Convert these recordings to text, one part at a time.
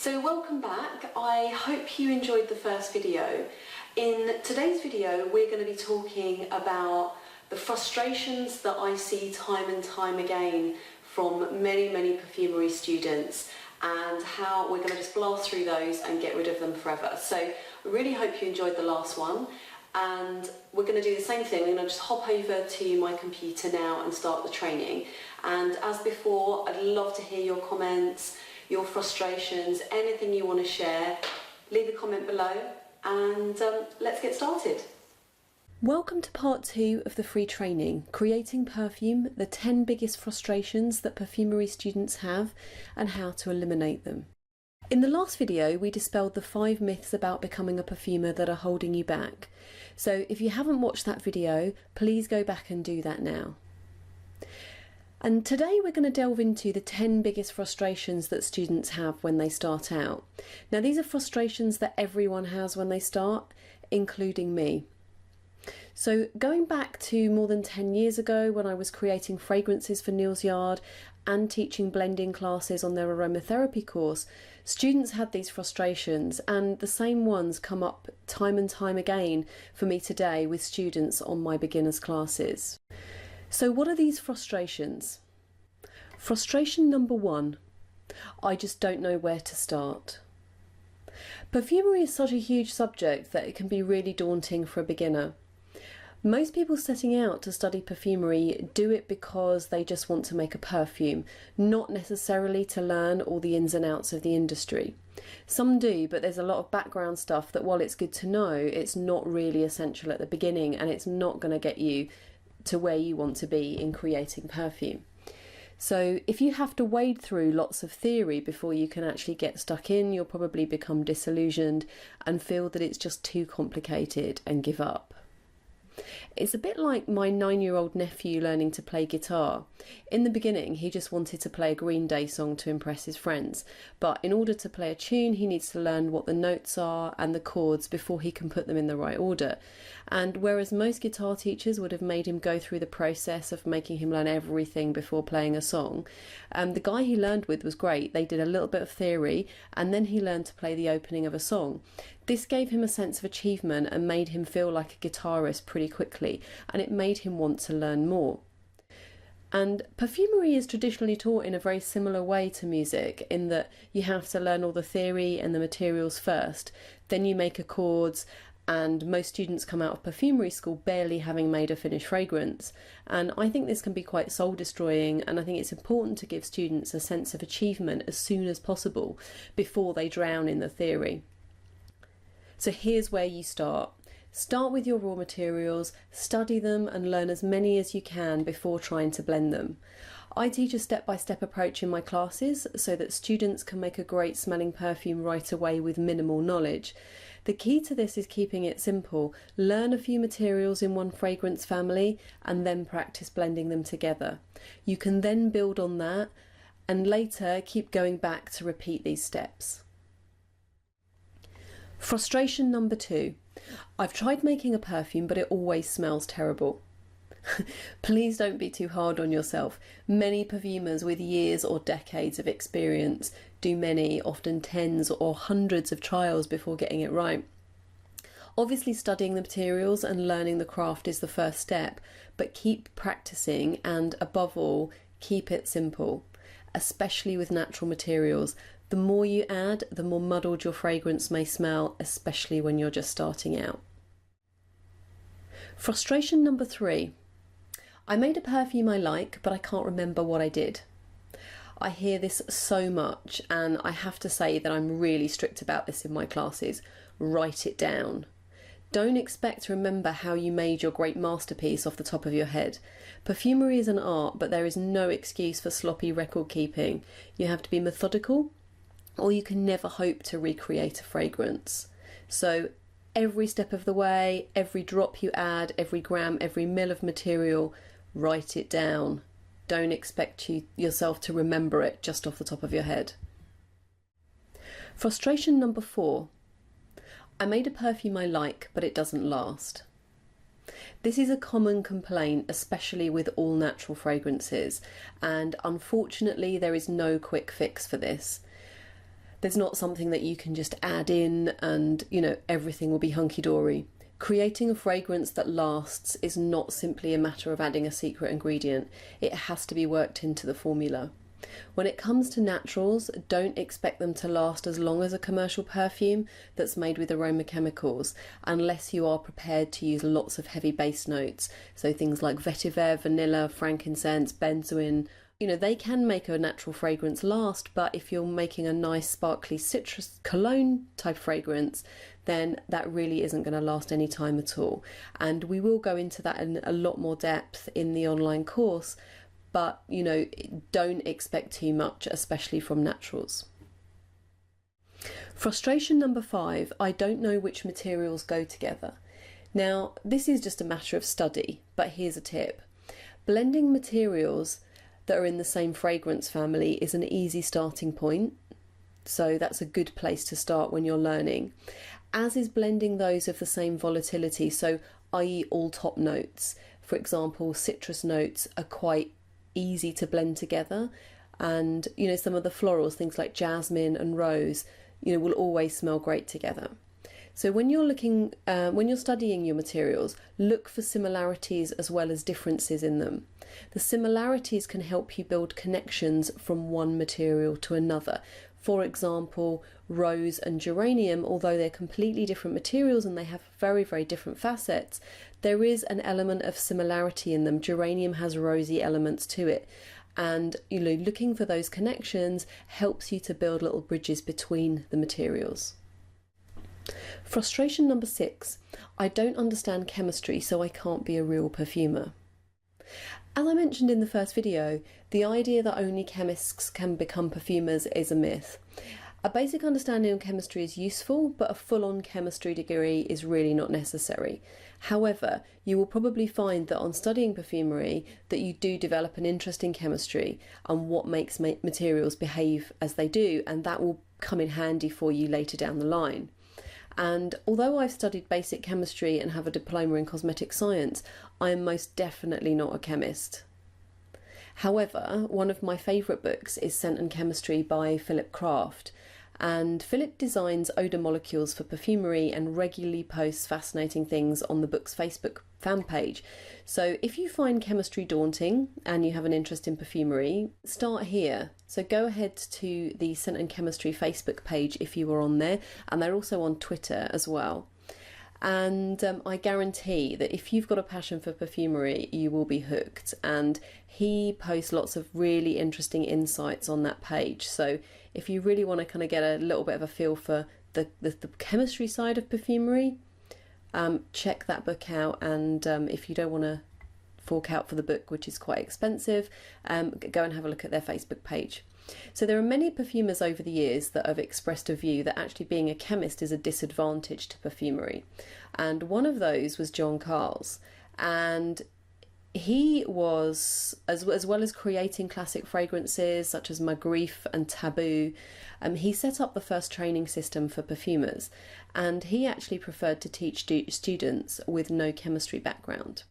So welcome back. I hope you enjoyed the first video. In today's video we're going to be talking about the frustrations that I see time and time again from many perfumery students and how we're going to just blast through those and get rid of them forever. So I really hope you enjoyed the last one, and we're going to do the same thing. We're going to just hop over to my computer now and start the training. And as before, I'd love to hear your comments, your frustrations, anything you want to share. Leave a comment below and let's get started. Welcome to part 2 of the free training, Creating Perfume, the 10 biggest frustrations that perfumery students have and how to eliminate them. In the last video we dispelled the 5 myths about becoming a perfumer that are holding you back. So if you haven't watched that video, please go back and do that now. And today we're going to delve into the 10 biggest frustrations that students have when they start out. Now these are frustrations that everyone has when they start, including me. So going back to more than 10 years ago when I was creating fragrances for Neal's Yard and teaching blending classes on their aromatherapy course, students had these frustrations, and the same ones come up time and time again for me today with students on my beginners classes. So what are these frustrations? Frustration number 1, I just don't know where to start. Perfumery is such a huge subject that it can be really daunting for a beginner. Most people setting out to study perfumery do it because they just want to make a perfume, not necessarily to learn all the ins and outs of the industry. Some do, but there's a lot of background stuff that, while it's good to know, it's not really essential at the beginning, and it's not going to get you to where you want to be in creating perfume. So if you have to wade through lots of theory before you can actually get stuck in, you'll probably become disillusioned and feel that it's just too complicated and give up. It's a bit like my 9-year-old nephew learning to play guitar. In the beginning he just wanted to play a Green Day song to impress his friends, but in order to play a tune he needs to learn what the notes are and the chords before he can put them in the right order. And whereas most guitar teachers would have made him go through the process of making him learn everything before playing a song, the guy he learned with was great. They did a little bit of theory and then he learned to play the opening of a song. This gave him a sense of achievement and made him feel like a guitarist pretty quickly, and it made him want to learn more. And perfumery is traditionally taught in a very similar way to music, in that you have to learn all the theory and the materials first, then you make accords, and most students come out of perfumery school barely having made a finished fragrance. And I think this can be quite soul destroying, and I think it's important to give students a sense of achievement as soon as possible before they drown in the theory. So here's where you start. Start with your raw materials, study them and learn as many as you can before trying to blend them. I teach a step-by-step approach in my classes so that students can make a great smelling perfume right away with minimal knowledge. The key to this is keeping it simple. Learn a few materials in one fragrance family and then practice blending them together. You can then build on that and later keep going back to repeat these steps. Frustration number 2. I've tried making a perfume but it always smells terrible. Please don't be too hard on yourself. Many perfumers with years or decades of experience do many, often tens or hundreds of trials before getting it right. Obviously studying the materials and learning the craft is the first step, but keep practicing and above all, keep it simple, especially with natural materials. The more you add, the more muddled your fragrance may smell, especially when you're just starting out. Frustration number 3. I made a perfume I like, but I can't remember what I did. I hear this so much, and I have to say that I'm really strict about this in my classes. Write it down. Don't expect to remember how you made your great masterpiece off the top of your head. Perfumery is an art, but there is no excuse for sloppy record keeping. You have to be methodical, or you can never hope to recreate a fragrance. So every step of the way, every drop you add, every gram, every mil of material, write it down. Don't expect yourself to remember it just off the top of your head. Frustration number 4. I made a perfume I like, but it doesn't last. This is a common complaint, especially with all natural fragrances, and unfortunately there is no quick fix for this. There's not something that you can just add in and, everything will be hunky-dory. Creating a fragrance that lasts is not simply a matter of adding a secret ingredient. It has to be worked into the formula. When it comes to naturals, don't expect them to last as long as a commercial perfume that's made with aroma chemicals, unless you are prepared to use lots of heavy base notes. So things like vetiver, vanilla, frankincense, benzoin, they can make a natural fragrance last, but if you're making a nice sparkly citrus cologne type fragrance, then that really isn't going to last any time at all. And we will go into that in a lot more depth in the online course, but don't expect too much, especially from naturals. Frustration number 5, I don't know which materials go together. Now, this is just a matter of study, but here's a tip. Blending materials that are in the same fragrance family is an easy starting point, so that's a good place to start when you're learning, as is blending those of the same volatility, so i.e. all top notes. For example, citrus notes are quite easy to blend together, and some of the florals, things like jasmine and rose, will always smell great together. So when you're studying your materials, look for similarities as well as differences in them. The similarities can help you build connections from one material to another. For example, rose and geranium, although they're completely different materials and they have very, very different facets, there is an element of similarity in them. Geranium has rosy elements to it. And looking for those connections helps you to build little bridges between the materials. Frustration number 6, I don't understand chemistry, so I can't be a real perfumer. As I mentioned in the first video, the idea that only chemists can become perfumers is a myth. A basic understanding of chemistry is useful, but a full-on chemistry degree is really not necessary. However, you will probably find that on studying perfumery that you do develop an interest in chemistry and what makes materials behave as they do, and that will come in handy for you later down the line. And although I've studied basic chemistry and have a diploma in cosmetic science, I am most definitely not a chemist. However, one of my favourite books is Scent and Chemistry by Philip Craft, and Philip designs odour molecules for perfumery and regularly posts fascinating things on the book's Facebook fan page. So if you find chemistry daunting and you have an interest in perfumery, start here. So go ahead to the Scent and Chemistry Facebook page if you are on there, and they're also on Twitter as well. And I guarantee that if you've got a passion for perfumery, you will be hooked. And he posts lots of really interesting insights on that page. So if you really want to kind of get a little bit of a feel for the chemistry side of perfumery, check that book out. And if you don't want to fork out for the book, which is quite expensive, go and have a look at their Facebook page. So there are many perfumers over the years that have expressed a view that actually being a chemist is a disadvantage to perfumery. And one of those was John Carles. And he was, as well as creating classic fragrances such as Magritte and Taboo, he set up the first training system for perfumers. And he actually preferred to teach students with no chemistry background.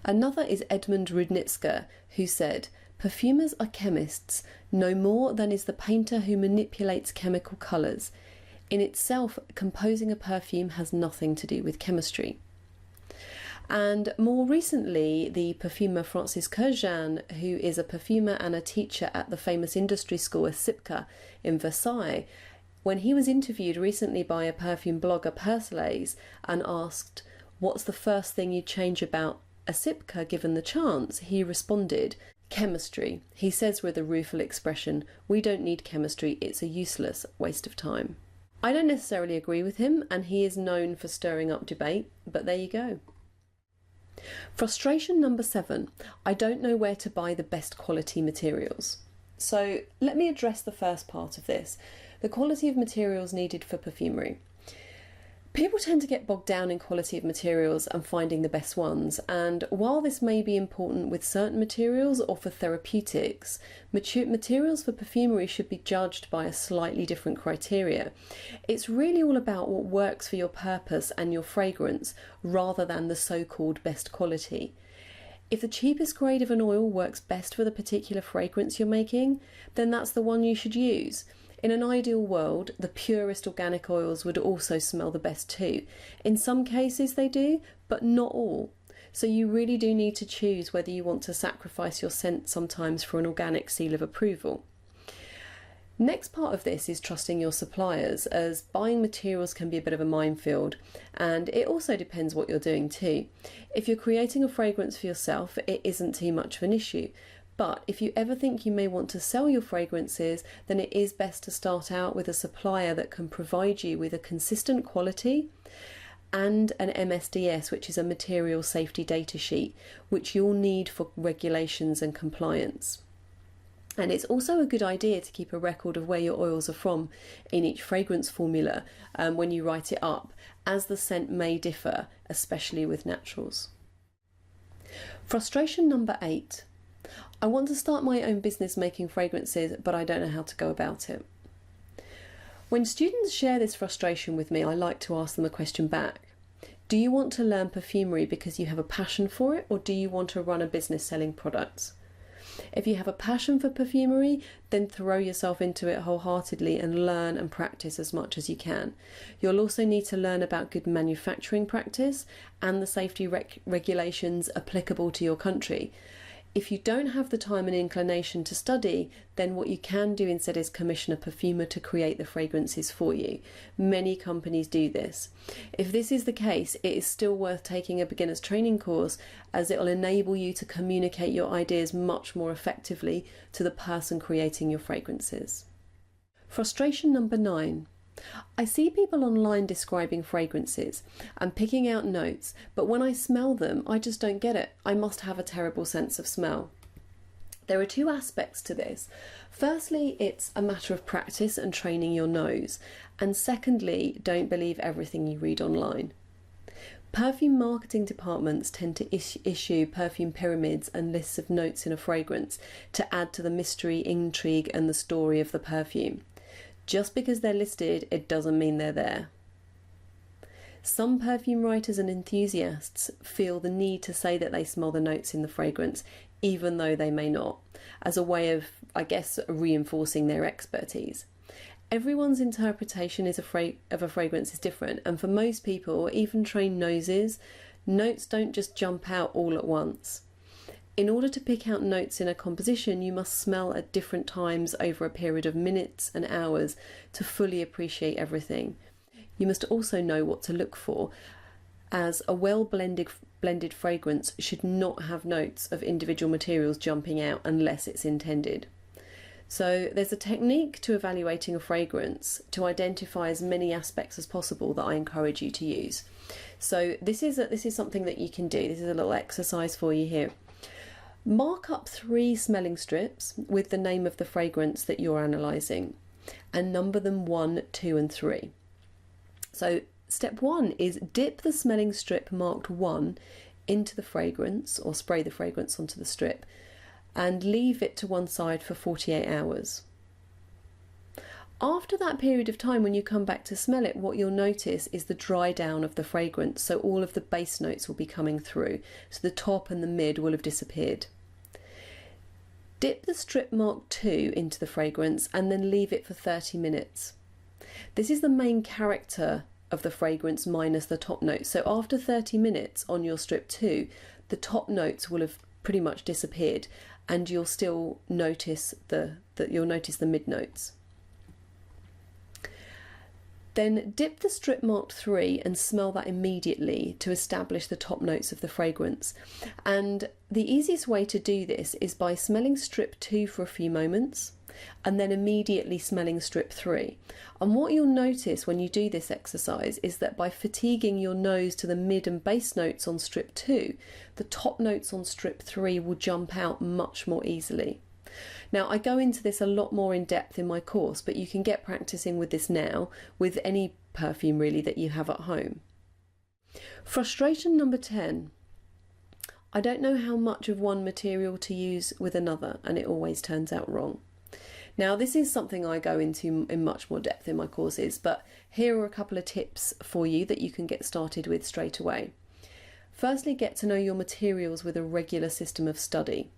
Another is Edmund Rudnitzer, who said, "Perfumers are chemists, no more than is the painter who manipulates chemical colours. In itself, composing a perfume has nothing to do with chemistry." And more recently, the perfumer Francis Kurjan, who is a perfumer and a teacher at the famous industry school SIPCA in Versailles, when he was interviewed recently by a perfume blogger, Persolaise, and asked, "What's the first thing you'd change about a SIPCA given the chance?" he responded, "Chemistry." He says with a rueful expression, "We don't need chemistry, it's a useless waste of time." I don't necessarily agree with him, and he is known for stirring up debate, but there you go. Frustration number 7, I don't know where to buy the best quality materials. So let me address the first part of this, the quality of materials needed for perfumery. People tend to get bogged down in quality of materials and finding the best ones, and while this may be important with certain materials or for therapeutics, materials for perfumery should be judged by a slightly different criteria. It's really all about what works for your purpose and your fragrance, rather than the so-called best quality. If the cheapest grade of an oil works best for the particular fragrance you're making, then that's the one you should use. In an ideal world, the purest organic oils would also smell the best too. In some cases they do, but not all. So you really do need to choose whether you want to sacrifice your scent sometimes for an organic seal of approval. Next part of this is trusting your suppliers, as buying materials can be a bit of a minefield, and it also depends what you're doing too. If you're creating a fragrance for yourself, it isn't too much of an issue. But if you ever think you may want to sell your fragrances, then it is best to start out with a supplier that can provide you with a consistent quality and an MSDS, which is a material safety data sheet, which you'll need for regulations and compliance. And it's also a good idea to keep a record of where your oils are from in each fragrance formula when you write it up, as the scent may differ, especially with naturals. Frustration number 8. I want to start my own business making fragrances, but I don't know how to go about it. When students share this frustration with me, I like to ask them a question back. Do you want to learn perfumery because you have a passion for it, or do you want to run a business selling products? If you have a passion for perfumery, then throw yourself into it wholeheartedly and learn and practice as much as you can. You'll also need to learn about good manufacturing practice and the safety regulations applicable to your country. If you don't have the time and inclination to study, then what you can do instead is commission a perfumer to create the fragrances for you. Many companies do this. If this is the case, it is still worth taking a beginner's training course, as it will enable you to communicate your ideas much more effectively to the person creating your fragrances. Frustration number 9. I see people online describing fragrances and picking out notes, but when I smell them, I just don't get it. I must have a terrible sense of smell. There are 2 aspects to this. Firstly, it's a matter of practice and training your nose. And secondly, don't believe everything you read online. Perfume marketing departments tend to issue perfume pyramids and lists of notes in a fragrance to add to the mystery, intrigue, and the story of the perfume. Just because they're listed, it doesn't mean they're there. Some perfume writers and enthusiasts feel the need to say that they smell the notes in the fragrance, even though they may not, as a way of, reinforcing their expertise. Everyone's interpretation of a fragrance is different, and for most people, even trained noses, notes don't just jump out all at once. In order to pick out notes in a composition, you must smell at different times over a period of minutes and hours to fully appreciate everything. You must also know what to look for, as a blended fragrance should not have notes of individual materials jumping out unless it's intended. So there's a technique to evaluating a fragrance to identify as many aspects as possible that I encourage you to use. So this is something that you can do. This is a little exercise for you here. Mark up 3 smelling strips with the name of the fragrance that you're analysing and number them 1, 2 and 3. So step 1 is dip the smelling strip marked 1 into the fragrance, or spray the fragrance onto the strip, and leave it to one side for 48 hours. After that period of time, when you come back to smell it, what you'll notice is the dry down of the fragrance, so all of the base notes will be coming through, so the top and the mid will have disappeared. Dip the strip marked 2 into the fragrance and then leave it for 30 minutes. This is the main character of the fragrance minus the top notes, so after 30 minutes on your strip 2, the top notes will have pretty much disappeared, and you'll still notice the mid notes. Then dip the strip marked 3 and smell that immediately to establish the top notes of the fragrance. And the easiest way to do this is by smelling strip 2 for a few moments and then immediately smelling strip 3. And what you'll notice when you do this exercise is that by fatiguing your nose to the mid and base notes on strip 2, the top notes on strip 3 will jump out much more easily. Now, I go into this a lot more in depth in my course, but you can get practicing with this now with any perfume really that you have at home. Frustration number 10. I don't know how much of one material to use with another, and it always turns out wrong. Now, this is something I go into in much more depth in my courses, but here are a couple of tips for you that you can get started with straight away. Firstly, get to know your materials with a regular system of study.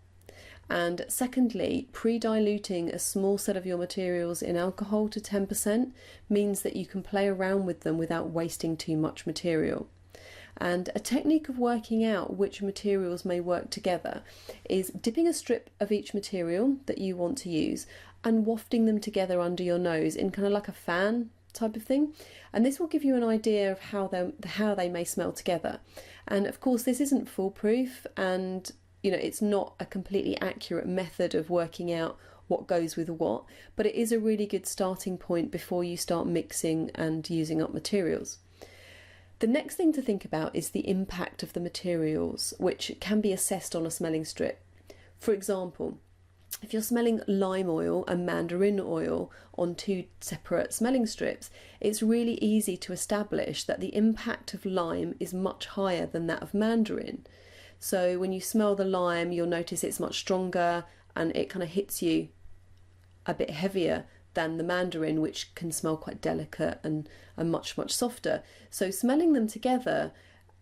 And secondly, pre-diluting a small set of your materials in alcohol to 10% means that you can play around with them without wasting too much material. And a technique of working out which materials may work together is dipping a strip of each material that you want to use and wafting them together under your nose in kind of like a fan type of thing. And this will give you an idea of how they may smell together. And of course, this isn't foolproof, and it's not a completely accurate method of working out what goes with what, but it is a really good starting point before you start mixing and using up materials. The next thing to think about is the impact of the materials, which can be assessed on a smelling strip. For example, if you're smelling lime oil and mandarin oil on two separate smelling strips, it's really easy to establish that the impact of lime is much higher than that of mandarin. So when you smell the lime, you'll notice it's much stronger and it kind of hits you a bit heavier than the mandarin, which can smell quite delicate and much, much softer. So smelling them together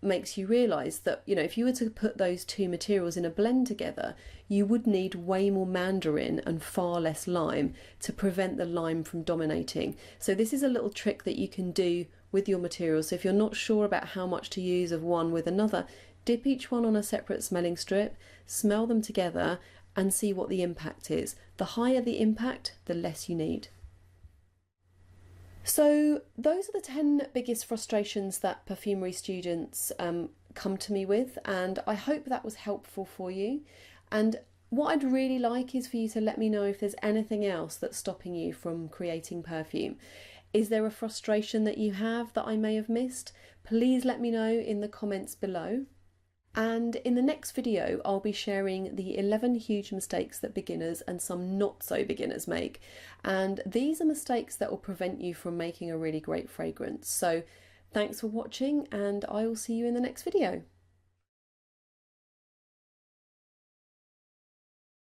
makes you realise that, if you were to put those two materials in a blend together, you would need way more mandarin and far less lime to prevent the lime from dominating. So this is a little trick that you can do with your materials. So if you're not sure about how much to use of one with another, dip each one on a separate smelling strip, smell them together and see what the impact is. The higher the impact, the less you need. So those are the 10 biggest frustrations that perfumery students come to me with, and I hope that was helpful for you. And what I'd really like is for you to let me know if there's anything else that's stopping you from creating perfume. Is there a frustration that you have that I may have missed? Please let me know in the comments below. And in the next video, I'll be sharing the 11 huge mistakes that beginners and some not so beginners make. And these are mistakes that will prevent you from making a really great fragrance. So thanks for watching, and I will see you in the next video.